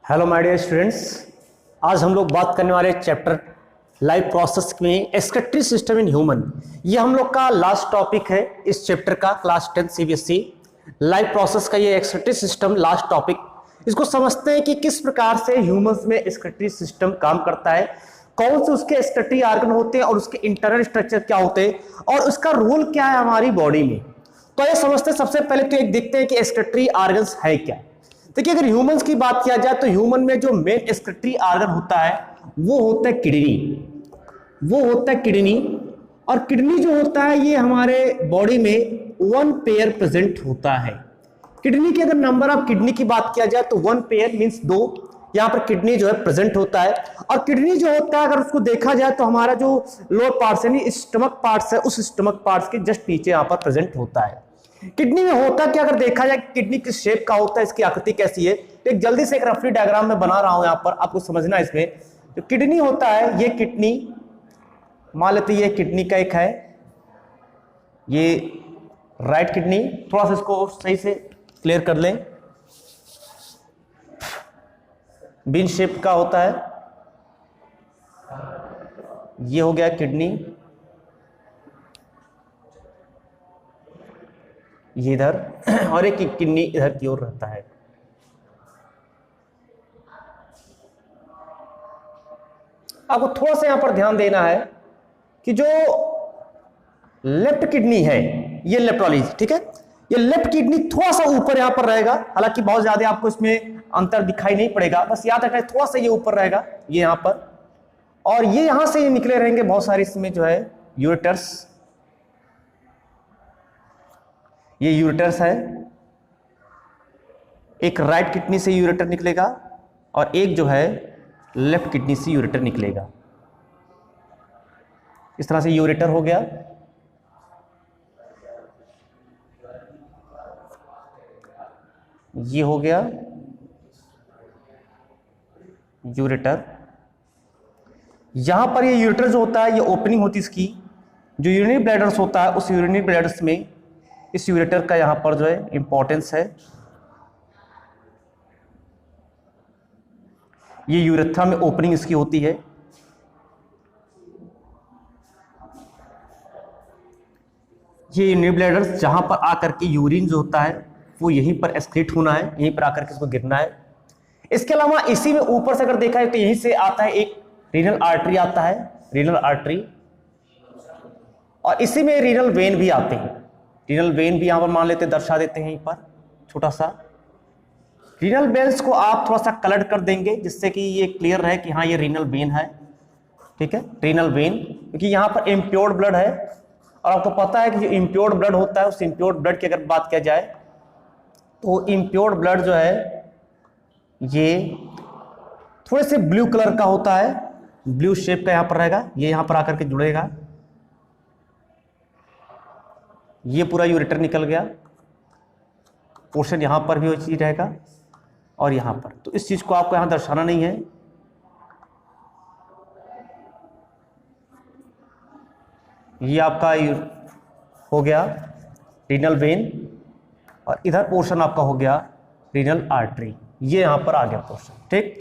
Hello my dear students, आज हम लोग बात करने वाले चैप्टर लाइफ प्रोसेस में एक्सक्रीटरी सिस्टम इन ह्यूमन। ये हम लोग का लास्ट टॉपिक है इस चैप्टर का, क्लास 10 सीबीएसई लाइफ प्रोसेस का ये एक्सक्रीटरी सिस्टम लास्ट टॉपिक। इसको समझते हैं कि किस प्रकार से ह्यूमंस में एक्सक्रीटरी सिस्टम काम करता है, कौन से उसके एक्सक्रीटरी ऑर्गन होते हैं और उसके इंटरनल स्ट्रक्चर क्या होते हैं और उसका रोल क्या है हमारी बॉडी में। तो ये समझते हैं। सबसे पहले तो एक देखते हैं कि एक्सक्रीटरी ऑर्गन्स है क्या। देखिए, अगर ह्यूमंस की बात किया जाए तो ह्यूमन में जो मेन एक्सक्रीटरी ऑर्गन होता है वो होता है किडनी। और किडनी जो होता है ये हमारे बॉडी में 1 पेयर प्रेजेंट होता है। किडनी के अगर नंबर ऑफ किडनी की बात किया जाए तो 1 पेयर मींस 2 यहां पर किडनी जो है प्रेजेंट होता है। और किडनी जो होता है अगर उसको देखा जाए तो हमारा जो लोअर पार्ट्स यानी स्टमक पार्ट्स है उस स्टमक पार्ट्स के जस्ट नीचे यहां पर प्रेजेंट होता है। किडनी में होता क्या, अगर देखा जाए किडनी किस शेप का होता है, इसकी आकृति कैसी है, तो एक जल्दी से एक रफली डायग्राम में बना रहा हूं यहां पर, आपको समझना है। इसमें जो किडनी होता है, ये किडनी मान लेते हैं, ये किडनी का एक है, ये राइट किडनी। थोड़ा सा इसको सही से क्लियर कर लें। बीन शेप का होता है, ये हो गया किडनी, ये इधर, और एक किडनी इधर की ओर रहता है। आपको थोड़ा सा यहां पर ध्यान देना है कि जो लेफ्ट किडनी है, ये लेफ्ट वाली, ठीक है, ये लेफ्ट किडनी थोड़ा सा ऊपर यहां पर रहेगा। हालांकि बहुत ज्यादा आपको इसमें अंतर दिखाई नहीं पड़ेगा, बस याद रखना थोड़ा सा ये ऊपर रहेगा, ये यहां पर। और ये यहां से ये निकले रहेंगे बहुत सारे इसमें जो है यूरेटर्स, ये यूरेटर्स है। एक राइट किडनी से यूरेटर निकलेगा और एक जो है लेफ्ट किडनी से यूरेटर निकलेगा। इस तरह से यूरेटर हो गया। ये हो गया यूरेटर। यहां पर ये यूरेटर जो होता है, ये ओपनिंग होती है इसकी। जो यूरिनरी ब्लैडर्स होता है उस यूरिनरी ब्लैडर्स में इस यूरेटर का यहां पर जो है इंपॉर्टेंस है। ये यूरेथ्रा में ओपनिंग इसकी होती है। ये यूरिनरी ब्लैडर्स जहां पर आकर के यूरिन जो होता है वो यहीं पर एक्सक्रीट होना है, यहीं पर आकर के इसको गिरना है। इसके अलावा इसी में ऊपर से अगर देखा है तो यहीं से आता है एक रीनल आर्टरी आता है, रीनल आर्टरी, और इसी में रीनल वेन भी आते हैं। रीनल वेन भी यहां पर मान लेते, दर्शा देते हैं यहीं पर छोटा सा। रीनल वेन्स को आप थोड़ा सा कलर कर देंगे जिससे कि ये क्लियर रहे कि हाँ ये रीनल वेन है, ठीक है, रीनल वेन, क्योंकि यहां पर इम्प्योर्ड ब्लड है। और आपको पता है कि जो इम्प्योर्ड ब्लड होता है उस इम्प्योर्ड ब्लड की अगर बात किया जाए तो इम्प्योर्ड ब्लड जो है ये थोड़े से ब्लू कलर का होता है, ब्लू शेप का यहां पर रहेगा, ये यहां पर आकर के जुड़ेगा। ये पूरा यूरेटर निकल गया, पोर्शन यहां पर भी वो चीज रहेगा और यहां पर, तो इस चीज को आपको यहां दर्शाना नहीं है। ये आपका हो गया रीनल वेन और इधर पोर्शन आपका हो गया रीनल आर्टरी, ये यहां पर आ गया पोर्शन, ठीक।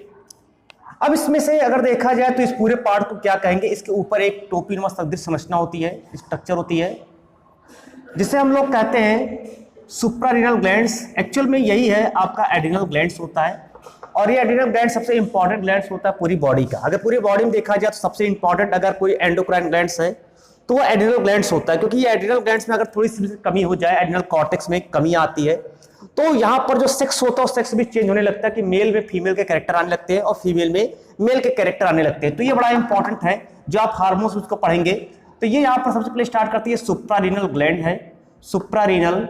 अब इसमें से अगर देखा जाए तो इस पूरे पार्ट को क्या कहेंगे, इसके ऊपर एक टोपी नुमा सदृश संरचना होती है, स्ट्रक्चर होती है, जिसे हम लोग कहते हैं सुप्रारीनल ग्लैंड्स। एक्चुअल में यही है आपका एड्रिनल ग्लैंड्स होता है। और ये एड्रिनल ग्लैंड सबसे इंपॉर्टेंट ग्लैंड्स होता है पूरी बॉडी का। अगर पूरी बॉडी में देखा जाए तो सबसे इंपॉर्टेंट अगर कोई एंडोक्राइन ग्लैंड्स है तो वो एड्रिनल ग्लैंड्स होता है, क्योंकि ये एड्रिनल ग्लैंड्स में अगर थोड़ी सी कमी हो जाए, एड्रिनल कॉर्टेक्स में कमी आती है, तो यहाँ पर जो सेक्स होता है उस सेक्स भी चेंज होने लगता है कि मेल में फीमेल के कैरेक्टर आने लगते हैं और फीमेल में मेल के कैरेक्टर आने लगते हैं। तो ये बड़ा इंपॉर्टेंट है, जो आप हार्मोन्स उसको पढ़ेंगे तो ये यहाँ पर सबसे पहले स्टार्ट करती है सुप्रारीनल ग्लैंड है, सुप्रारीनल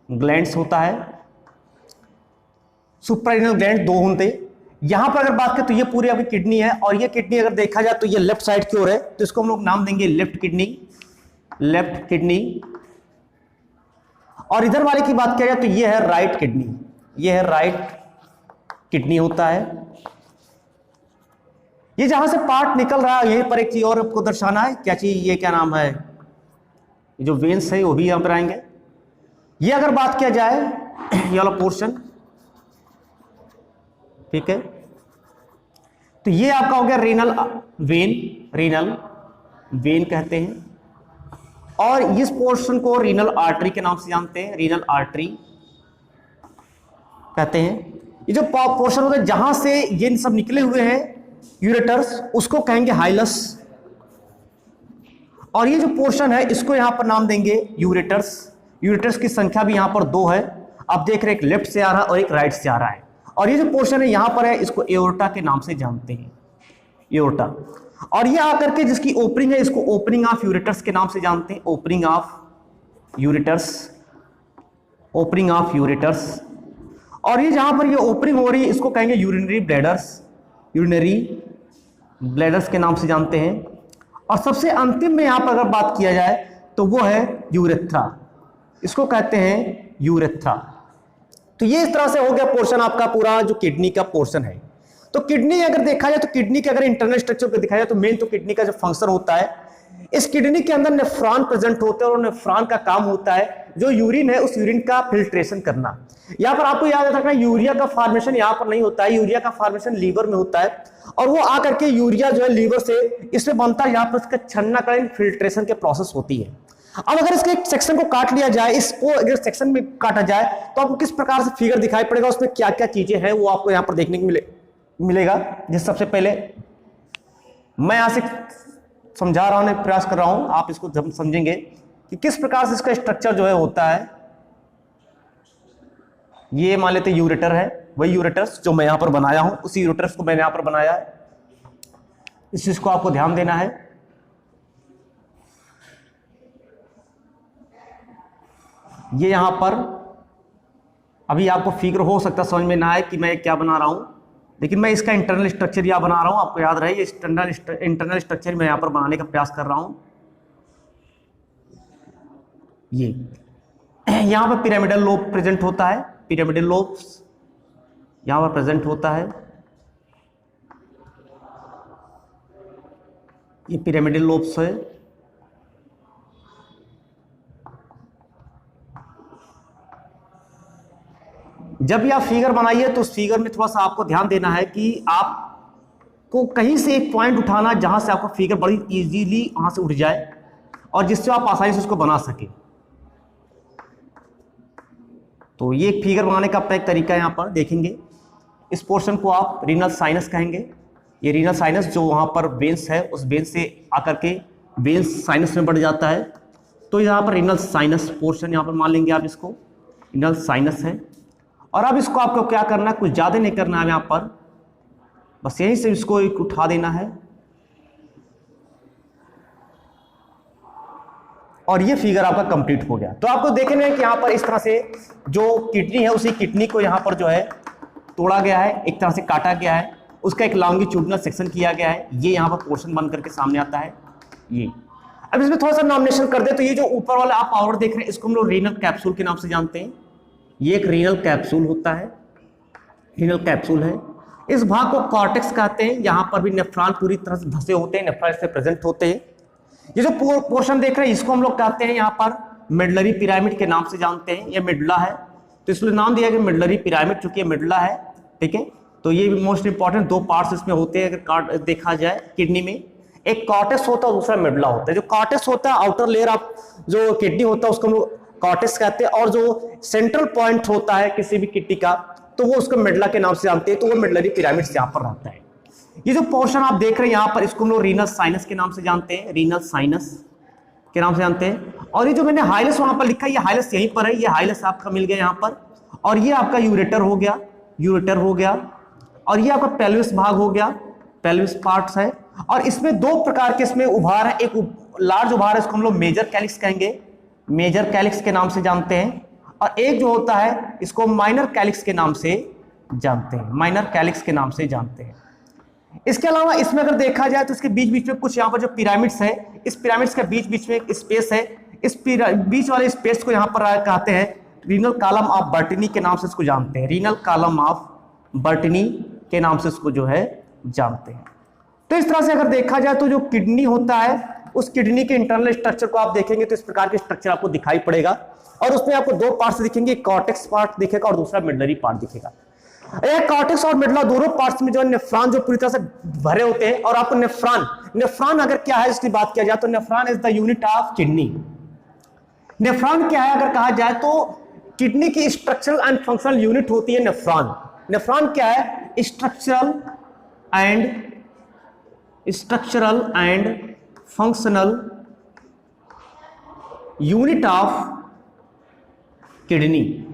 ग्लैंड्स होता है। सुप्रारीनल ग्लैंड 2 होते। यहां पर अगर बात करें तो ये पूरी आपकी किडनी है, और ये किडनी अगर देखा जाए तो ये लेफ्ट साइड की ओर है, तो इसको हम लोग नाम देंगे लेफ्ट किडनी, लेफ्ट किडनी। और इधर वाले की बात किया जाए तो ये है राइट किडनी, ये है राइट किडनी होता है। ये जहां से पार्ट निकल रहा है यहीं पर एक चीज और आपको दर्शाना है, क्या चीज, ये क्या नाम है, जो वेन्स है वो भी यहां पर आएंगे। ये अगर बात किया जाए ये वाला पोर्शन, ठीक है, तो ये आपका हो गया रीनल वेन, रीनल वेन कहते हैं। और इस पोर्शन को रीनल आर्टरी के नाम से जानते हैं, रीनल आर्टरी कहते हैं। ये जो पोर्शन होता है जहां से ये सब निकले हुए हैं यूरेटर्स, उसको कहेंगे हाइलस। और ये जो पोर्शन है इसको यहां पर नाम देंगे यूरेटर्स। यूरेटर्स की संख्या भी यहां पर 2 है। आप देख रहे हैं एक लेफ्ट से आ रहा है और एक राइट से आ रहा है। और ये जो पोर्शन है यहां पर है, इसको एओर्टा के नाम से जानते हैं, एओर्टा। और ये आकर के जिसकी ओपनिंग है इसको ओपनिंग ऑफ यूरेटर्स के नाम से जानते हैं, opening of ureters, opening of ureters. और ये जहां पर ये ओपनिंग हो रही है इसको कहेंगे यूरिनरी ब्लैडर्स, यूरिनरी ब्लैडर्स के नाम से जानते हैं। और सबसे अंतिम में यहां पर अगर बात किया जाए तो वो है यूरेथ्रा, इसको कहते हैं यूरेथ्रा। तो ये इस तरह से हो गया पोर्शन आपका पूरा जो किडनी का पोर्शन है। तो किडनी अगर देखा जाए तो किडनी के अगर इंटरनल स्ट्रक्चर को दिखाया जाए तो मेन तो किडनी का जो फंक्शन होता है, इस किडनी के अंदर नेफ्रॉन प्रेजेंट होते हैं और नेफ्रॉन का काम होता है जो यूरिन है उस यूरिन का फिल्ट्रेशन करना। यहां पर आपको याद रखना यूरिया का फॉर्मेशन यहां पर नहीं होता है, यूरिया का फॉर्मेशन लीवर में होता है और वो आकर के यूरिया जो है लीवर से इसमें बनता है, यहां पर इसका छन्नाकरण फिल्ट्रेशन के प्रोसेस होती है। अब अगर इसके सेक्शन को काट लिया जाए, इसको अगर सेक्शन में काटा जाए तो आपको किस प्रकार से फिगर दिखाई पड़ेगा, उसमें क्या क्या चीजें हैं वो आपको यहां पर देखने को मिलेगा। जिस सबसे पहले मैं यहां से समझा रहा हूं, प्रयास कर रहा हूं, आप इसको समझेंगे कि किस प्रकार से इसका स्ट्रक्चर जो है होता है। ये मान लेते यूरेटर है, वही यूरेटर्स जो मैं यहां पर बनाया हूं उसी यूरेटर्स को मैंने यहां पर बनाया है। इस चीज को आपको ध्यान देना है। ये यहां पर अभी आपको फिगर हो सकता है समझ में ना आए कि मैं क्या बना रहा हूं, लेकिन मैं इसका इंटरनल स्ट्रक्चर यहां बना रहा हूं। आपको याद रहे ये इंटरनल स्ट्रक्चर मैं यहां पर बनाने का प्रयास कर रहा हूं। ये यहां पर पिरामिडल लोब प्रेजेंट होता है, पिरामिडल लोब्स यहां पर प्रेजेंट होता है। ये पिरामिडल लोब्स है। जब भी आप फिगर बनाइए तो उस फिगर में थोड़ा सा आपको ध्यान देना है कि आपको कहीं से एक पॉइंट उठाना जहां से आपको फिगर बड़ी इजीली वहां से उठ जाए और जिससे आप आसानी से उसको बना सके। तो ये एक फिगर बनाने का अपना एक तरीका यहां पर देखेंगे। इस पोर्शन को आप रीनल साइनस कहेंगे। ये रीनल साइनस जो वहां पर वेन्स है उस वेन्स से आकर के वेन्स साइनस में बढ़ जाता है, तो यहां पर रीनल साइनस पोर्शन यहां पर मान लेंगे आप, इसको रीनल साइनस है। और अब इसको आपको क्या करना है, कुछ ज्यादा नहीं करना है यहां पर, बस यहीं से इसको एक उठा देना है और ये फिगर आपका कंप्लीट हो गया। तो आपको देखना है कि यहां पर इस तरह से जो किडनी है उसी किडनी को यहां पर जो है तोड़ा गया है, एक तरह से काटा गया है, उसका एक लॉन्गिट्यूडिनल सेक्शन किया गया है। ये यहां पर पोर्शन बन करके सामने आता है। ये अब इसमें थोड़ा सा नॉमिनेशन कर दे तो ये जो ऊपर वाला आप पाउडर देख रहे हैं इसको हम लोग रीनल कैप्सूल के नाम से जानते हैं। ये एक रीनल कैप्सूल होता है, रीनल कैप्सूल है। इस भाग को कॉर्टेक्स कहते हैं। यहां पर भी नेफ्रॉन पूरी तरह से धंसे होते हैं, नेफ्रॉन इससे प्रेजेंट होते हैं। ये जो पोर्शन देख रहे हैं इसको हम लोग कहते हैं यहां पर मेडलरी पिरामिड के नाम से जानते हैं। ये मिडला है तो इसलिए नाम दिया गया मेडलरी पिरामिड, चूंकि ये मिडला है, ठीक है। तो ये भी मोस्ट इंपॉर्टेंट 2 पार्ट्स इसमें होते हैं अगर देखा जाए किडनी में, एक कॉर्टेक्स होता है और दूसरा मिडला होता है। जो कॉर्टेक्स होता है आउटर लेयर ऑफ जो किडनी होता है उसको हम लोग कॉर्टेक्स कहते हैं, और जो सेंट्रल पॉइंट होता है किसी भी किडनी का तो वो उसको मिडला के नाम से जानते हैं। तो वो मिडलरी पिरामिड से यहाँ पर रहता है। ये जो पोर्शन आप देख रहे हैं यहाँ पर इसको हम लोग रीनल साइनस के नाम से जानते हैं, रीनल साइनस के नाम से जानते हैं। और ये जो मैंने हाइलस वहां पर लिखा है ये हाइलस यहीं पर है, ये हाइलस आपका मिल गया यहाँ पर। और ये आपका यूरेटर हो गया, यूरेटर हो गया। और ये आपका पेल्विस भाग हो गया, पेल्विस पार्ट्स है। और इसमें 2 प्रकार के इसमें उभार है, एक लार्ज उभार है इसको हम लोग मेजर कैलिक्स कहेंगे, मेजर कैलिक्स के नाम से जानते हैं। और एक जो होता है इसको माइनर कैलिक्स के नाम से जानते हैं, माइनर कैलिक्स के नाम से जानते हैं। इसके अलावा इसमें अगर देखा जाए तो इसके बीच बीच में कुछ यहाँ पर जो पिरामिड्स है, इस पिरामिड्स के बीच बीच में एक स्पेस है, इस बीच वाले स्पेस को यहाँ पर कहते हैं रीनल कॉलम ऑफ बर्टिनी के नाम से इसको जानते हैं, रीनल कॉलम ऑफ बर्टिनी के नाम से इसको जो है जानते हैं। तो इस तरह से अगर देखा जाए तो जो किडनी होता है उस किडनी के इंटरनल स्ट्रक्चर को आप देखेंगे तो इस प्रकार के स्ट्रक्चर आपको दिखाई पड़ेगा। और उसमें आपको 2 पार्ट्स दिखेंगे, कॉर्टेक्स पार्ट दिखेगा और दूसरा मिडलरी पार्ट दिखेगा। कॉर्टेक्स और मेडुला दोनों पार्ट्स में जो है नेफ्रॉन जो पूरी तरह से भरे होते हैं। और आपको नेफ्रॉन अगर क्या है इसकी बात किया जाए तो nephron is the unit of kidney. Nephron क्या है अगर कहा जाए तो किडनी की स्ट्रक्चरल एंड फंक्शनल यूनिट होती है नेफ्रॉन। नेफ्रॉन क्या है? Structural and functional unit of kidney.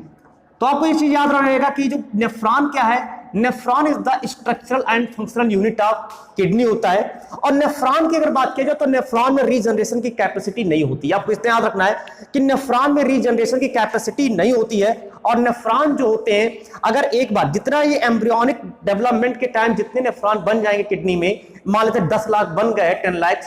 तो आपको ये चीज याद रहेगा कि जो नेफ्रॉन क्या है, nephron is the structural and functional unit of kidney होता है। और नेफ्रॉन की अगर बात की जाए तो नेफ्रॉन में रीजनरेशन की कैपेसिटी नहीं होती। आपको इतना याद रखना है कि नेफ्रॉन में रीजनरेशन की कैपेसिटी नहीं होती है। और नेफ्रॉन जो होते हैं, अगर एक बार जितना ये एम्ब्रियोनिक डेवलपमेंट के टाइम जितने नेफ्रॉन बन जाएंगे किडनी में, मान लेते 10 लाख बन गए, 10 लाख,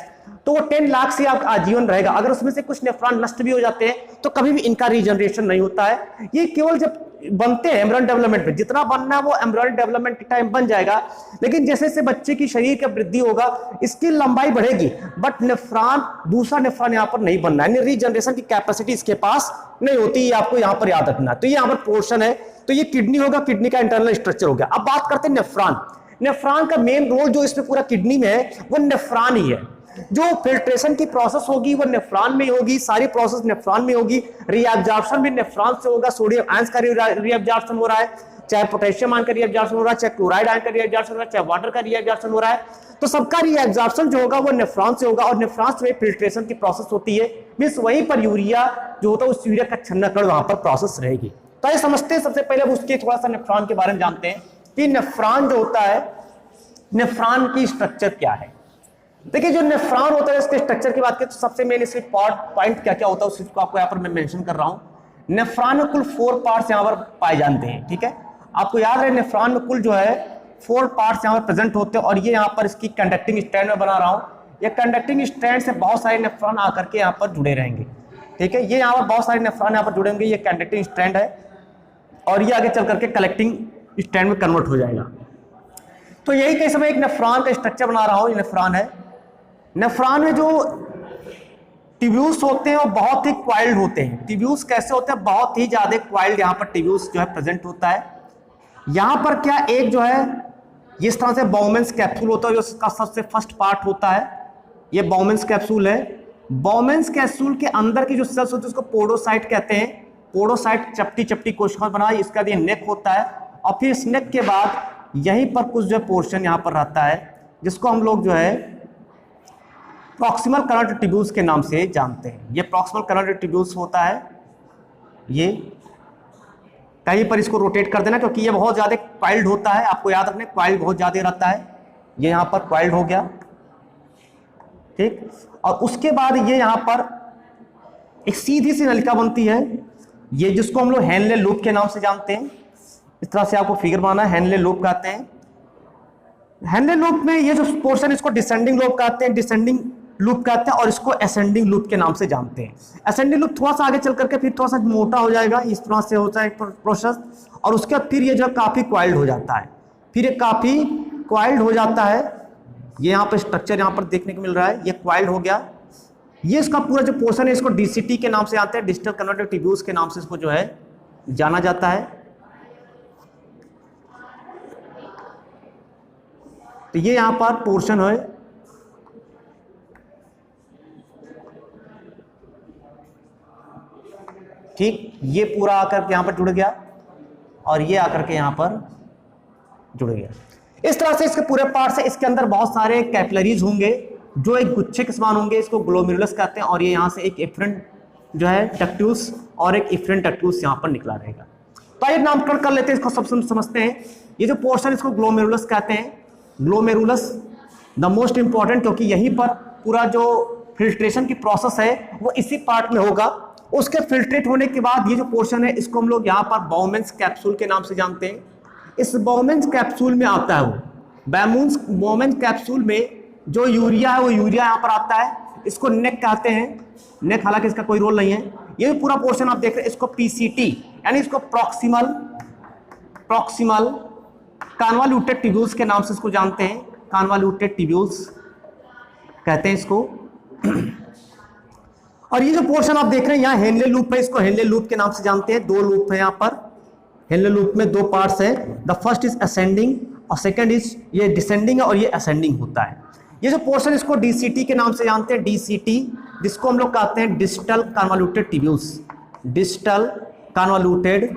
तो वो 10 लाख से आपका आजीवन रहेगा। अगर उसमें से कुछ नेफ्रॉन नष्ट भी हो जाते हैं तो कभी भी इनका रीजनरेशन नहीं होता है। ये केवल जब बनते हैं एम्ब्रियन डेवलपमेंट में, जितना बनना है वो एम्ब्रियन डेवलपमेंट के टाइम बन जाएगा। लेकिन जैसे जैसे बच्चे की शरीर का वृद्धि होगा इसकी लंबाई बढ़ेगी, बट नेफ्रॉन, दूसरा नेफ्रॉन यहाँ पर नहीं बनना है, रीजनरेशन की कैपेसिटी इसके पास नहीं होती। ये आपको यहाँ पर याद रखना है। तो ये यहाँ पर पोर्शन है, तो ये किडनी होगा, किडनी का इंटरनल स्ट्रक्चर हो गया। अब बात करते हैं नेफ्रॉन। नेफ्रॉन का मेन रोल जो इसमें पूरा किडनी में है वो नेफ्रॉन ही है। जो फिल्ट्रेशन की प्रोसेस होगी वो नेफ्रॉन में होगी, सारी प्रोसेस नेफ्रॉन में होगी। रीअब्जॉर्प्शन भी नेफ्रॉन से होगा। सोडियम आयंस का रीअब्जॉर्प्शन हो रहा है, चाहे पोटेशियम आयन का रीअब्जॉर्प्शन हो रहा है, चाहे क्लोराइड आयन का रीअब्जॉर्प्शन हो रहा है, चाहे वाटर का रीअब्जॉर्प्शन हो रहा है। तो सबका रीअब्जॉर्प्शन जो होगा वो नेफ्रॉन से होगा। और नेफ्रॉन से फिल्ट्रेशन की प्रोसेस होती है, मींस वहीं पर यूरिया जो होता है उस यूरिया का छन्नाकरण वहां पर प्रोसेस रहेगी। तो ये समझते हैं सबसे पहले उसके थोड़ा सा नेफ्रॉन के बारे में जानते हैं कि नेफ्रॉन जो होता है, नेफ्रॉन की स्ट्रक्चर क्या है। देखिए जो नेफ्रॉन होता है इसके स्ट्रक्चर की बात करें तो सबसे मेन इसके पॉइंट क्या क्या होता है उसको आपको यहाँ पर मैं मेंशन कर रहा हूँ। नेफ्रॉन में कुल 4 पार्ट्स यहाँ पर पाए जाते हैं, ठीक है। आपको याद रहे नेफ्रॉन में कुल जो है 4 पार्ट्स यहाँ पर प्रेजेंट होते हैं। और ये यहाँ पर इसकी कंडक्टिंग स्ट्रैंड में बना रहा हूँ। ये कंडक्टिंग स्ट्रैंड से बहुत सारे नेफ्रॉन आकर के यहाँ पर जुड़े रहेंगे, ठीक है। ये यहाँ पर बहुत सारे नेफ्रॉन यहाँ पर जुड़े होंगे, ये कंडक्टिंग स्ट्रैंड है और ये आगे चल करके कलेक्टिंग स्ट्रैंड में कन्वर्ट हो जाएगा। तो यही कई समय एक नेफ्रॉन का स्ट्रक्चर बना रहा हूँ। ये नेफ्रॉन है। नेफ्रॉन में जो ट्यूब्यूल्स होते हैं वो बहुत ही क्वाइल्ड होते हैं। ट्यूब्यूल्स कैसे होते हैं? बहुत ही ज्यादा क्वाइल्ड यहाँ पर ट्यूब्यूल्स जो है प्रेजेंट होता है। यहाँ पर क्या एक जो है इस तरह से बाउमेंस कैप्सूल होता है जो इसका सबसे फर्स्ट पार्ट होता है। ये बाउमेंस कैप्सूल है। बाउमेंस कैप्सूल के अंदर की जो सेल्स होती है उसको पोडोसाइट कहते हैं। पोडोसाइट चपटी चपटी कोशिका बना, इसका ये नेक होता है। और फिर इस नेक के बाद यहीं पर कुछ जो पोर्शन यहाँ पर रहता है जिसको हम लोग जो है प्रॉक्सिमल कनॉइड ट्यूब्यूल्स के नाम से जानते हैं। ये प्रॉक्सिमल कनॉइड ट्यूब्यूल्स होता है। ये कहीं पर इसको रोटेट कर देना क्योंकि ये बहुत ज़्यादा क्वाइल्ड होता है। आपको याद रखना क्वाइल्ड बहुत ज़्यादा रहता है। ये यहाँ पर क्वाइल्ड हो गया, ठीक। और उसके बाद ये यहाँ पर एक सीधी सी नलिका बनती है, ये जिसको हम लोग हेनले लूप के नाम से जानते हैं। इस तरह से आपको फिगर बनाना है, हेनले लूप कहते हैं। हेनले लूप में ये जो पोर्शन इसको डिसेंडिंग लूप कहते हैं, डिसेंडिंग लूप कहते हैं। और इसको असेंडिंग लूप के नाम से जानते हैं। असेंडिंग लूप थोड़ा सा आगे चल करके फिर थोड़ा सा मोटा हो जाएगा, इस तरह से होता है प्रोसेस। और उसके बाद फिर ये जो काफी क्वाइल्ड हो जाता है, फिर ये काफी क्वाइल्ड हो जाता है। ये यहाँ पर स्ट्रक्चर यहाँ पर देखने को मिल रहा है, ये क्वाइल्ड हो गया। ये इसका पूरा जो पोर्शन है इसको डीसीटी के नाम से आते हैं, डिजिटल कन्वर्टर ट्यूब्यूल्स के नाम से इसको जो है जाना जाता है। तो ये यहाँ पर पोर्शन है, ठीक। ये पूरा आकर के यहाँ पर जुड़ गया और ये आकर के यहाँ पर जुड़ गया। इस तरह से इसके पूरे पार्ट से इसके अंदर बहुत सारे कैपिलरीज होंगे जो एक गुच्छे के समान होंगे, इसको ग्लोमेरुलस कहते हैं। और ये यहाँ से एक इफरेंट जो है डक्ट्यूल्स और एक इफरेंट डक्ट्यूल्स यहाँ पर निकला रहेगा। तो आइए नामकरण कर लेते हैं, इसको सब समझते हैं। ये जो पोर्शन इसको ग्लोमेरुलस कहते हैं। ग्लोमेरुलस द मोस्ट इंपॉर्टेंट, क्योंकि यहीं पर पूरा जो फिल्ट्रेशन की प्रोसेस है वो इसी पार्ट में होगा। उसके फिल्ट्रेट होने के बाद ये जो पोर्शन है इसको हम लोग यहाँ पर बाउमेंस कैप्सूल के नाम से जानते हैं। इस बाउमेंस कैप्सूल में आता है वो बाउमेंस कैप्सूल में जो यूरिया है वो यूरिया यहाँ पर आता है। इसको नेक कहते हैं। नेक हालांकि इसका कोई रोल नहीं है। ये पूरा पोर्शन आप देख रहे हैं इसको पीसीटी यानी इसको प्रॉक्सिमल कन्वॉल्यूटेड ट्यूब्यूल्स के नाम से इसको जानते हैं। कन्वॉल्यूटेड ट्यूब्यूल्स कहते हैं इसको। और ये जो पोर्शन आप देख रहे हैं यहाँ हेनले लूप है, इसको हेनले लूप के नाम से जानते हैं। 2 लूप है यहाँ पर, हेनले लूप में दो पार्ट्स है, द फर्स्ट इज असेंडिंग और सेकंड इज ये डिसेंडिंग है और ये असेंडिंग होता है। ये जो पोर्शन इसको डीसीटी के नाम से जानते हैं, डीसीटी, जिसको हम लोग कहते हैं डिस्टल कन्वॉल्यूटेड ट्यूब्यूल्स, डिस्टल कन्वॉल्यूटेड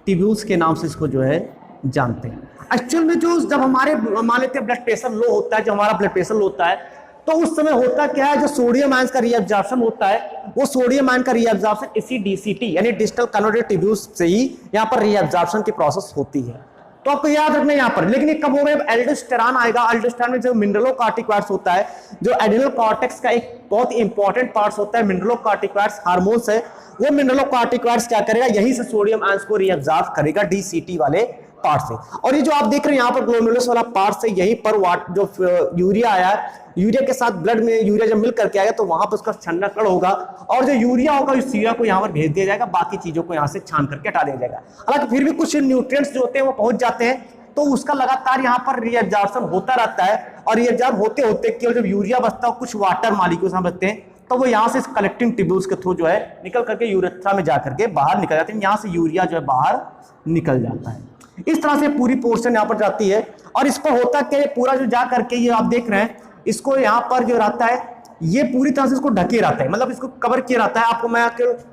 ट्यूब्यूल्स के नाम से इसको जो है जानते हैं। एक्चुअल में जो जब हमारे मान लेते हैं ब्लड प्रेशर लो होता है, जब हमारा ब्लड प्रेशर लो होता है तो उस समय होता क्या है, जो सोडियम आयंस का रीअब्जॉर्प्शन होता है वो सोडियम आयन का रीअब्जॉर्प्शन इसी डीसीटी यानी डिस्टल कन्वॉल्यूटेड ट्यूब्यूल्स से ही यहाँ पर रीअब्जॉर्प्शन की प्रोसेस होती है। तो आपको याद रखना है यहाँ पर, लेकिन ये कब होगा, जब एल्डोस्टेरॉन आएगा। एल्डोस्टेरॉन में जो मिनरलोकार्टिकॉइड्स होता है, जो एड्रिनल कॉर्टेक्स का एक बहुत ही इंपॉर्टेंट पार्ट होता है, मिनरलोकार्टिकॉइड्स हार्मोन्स है, वो मिनरलोकार्टिकॉइड्स क्या करेगा, यहीं से सोडियम आयंस को रीअब्जॉर्ब करेगा डीसीटी वाले पार्ट से। और ये जो आप देख रहे हैं यहाँ पर ग्लोमेरुलस वाला पार्ट से, यहीं पर जो यूरिया आया, यूरिया के साथ ब्लड में यूरिया जब मिल करके आएगा तो वहां पर उसका छन्नाकण होगा और जो यूरिया होगा उस यूरिया को यहाँ पर भेज दिया जाएगा, बाकी चीजों को यहाँ से छान करके हटा दिया जाएगा। हालांकि फिर भी कुछ न्यूट्रिएंट्स जो होते हैं वो पहुंच जाते हैं, तो उसका लगातार यहाँ पर रीअब्जॉर्प्शन होता रहता है और रीअब्जॉर्ब होते होते केवल जब यूरिया बचता है, कुछ वाटर मॉलिक्यूल्स यहाँ बचते हैं, तो वो यहाँ से कलेक्टिंग ट्यूब्यूल्स के थ्रू जो है निकल करके यूरेथ्रा में जाकर के बाहर निकल जाते हैं, यहाँ से यूरिया जो है बाहर निकल जाता है। इस तरह से पूरी पोर्शन यहाँ पर जाती है और इस पर होता क्या है, पूरा जो जा करके ये आप देख रहे हैं, इसको यहाँ पर जो रहता है ये पूरी तरह से इसको ढके रहता है, मतलब इसको कवर किया रहता है। आपको मैं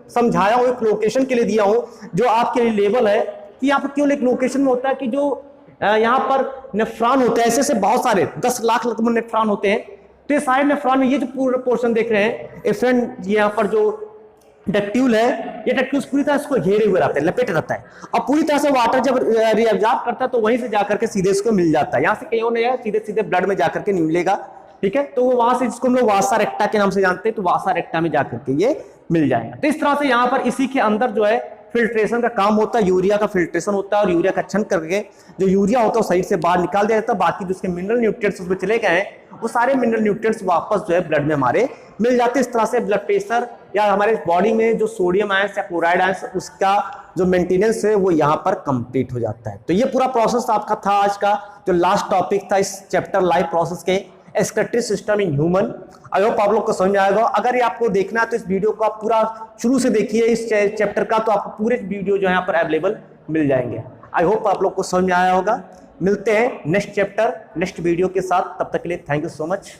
समझाया हूँ, एक लोकेशन के लिए दिया हूँ जो आपके लिए लेवल है कि यहाँ पर केवल एक लोकेशन में होता है कि जो यहाँ पर नेफ्रॉन होते हैं, ऐसे से बहुत सारे 10 लाख लगभग नेफ्रॉन होते हैं। तो ये सारे नेफ्रॉन में ये जो पूरा पोर्शन देख रहे हैं एफरेंट, यहाँ पर जो डक्ट्यूल है, ये डक्ट्यूल पूरी तरह इसको घेरे हुए रहते हैं, लपेटे रहता है और पूरी तरह से वाटर जब रीअब्जॉर्ब करता है तो वहीं से जाकर के सीधे इसको मिल जाता है, यहाँ से कहीं नहीं है, सीधे सीधे ब्लड में जाकर के मिलेगा। ठीक है, तो वहां से जिसको हम लोग वासा रेक्टा के नाम से जानते हैं, तो वासा रेक्टा में जाकर के ये मिल जाएगा। तो इस तरह से यहाँ पर इसी के अंदर जो है फिल्ट्रेशन का काम होता है, यूरिया का फिल्ट्रेशन होता है और यूरिया का छन करके जो यूरिया होता है शरीर से बाहर निकाल दिया जाता है। बाकी जो उसके मिनरल न्यूट्रिएंट्स उसमें चले गए हैं वो सारे मिनरल न्यूट्रिएंट्स वापस जो है ब्लड में हमारे मिल जाते हैं। इस तरह से ब्लड प्रेशर या हमारे बॉडी में जो सोडियम आयंस या क्लोराइड आयंस उसका जो मेंटेनेंस है वो यहाँ पर कंप्लीट हो जाता है। तो ये पूरा प्रोसेस आपका था आज का जो लास्ट टॉपिक था इस चैप्टर लाइफ प्रोसेस के, excretory system in human. I hope आप लोग को समझ में आएगा। अगर ये आपको देखना है तो इस वीडियो को आप पूरा शुरू से देखिए इस चैप्टर का, तो आपको पूरे वीडियो जो है यहाँ पर अवेलेबल मिल जाएंगे। आई होप आप लोग को समझ में आया होगा। मिलते हैं नेक्स्ट चैप्टर नेक्स्ट वीडियो के साथ, तब तक के लिए थैंक यू सो मच।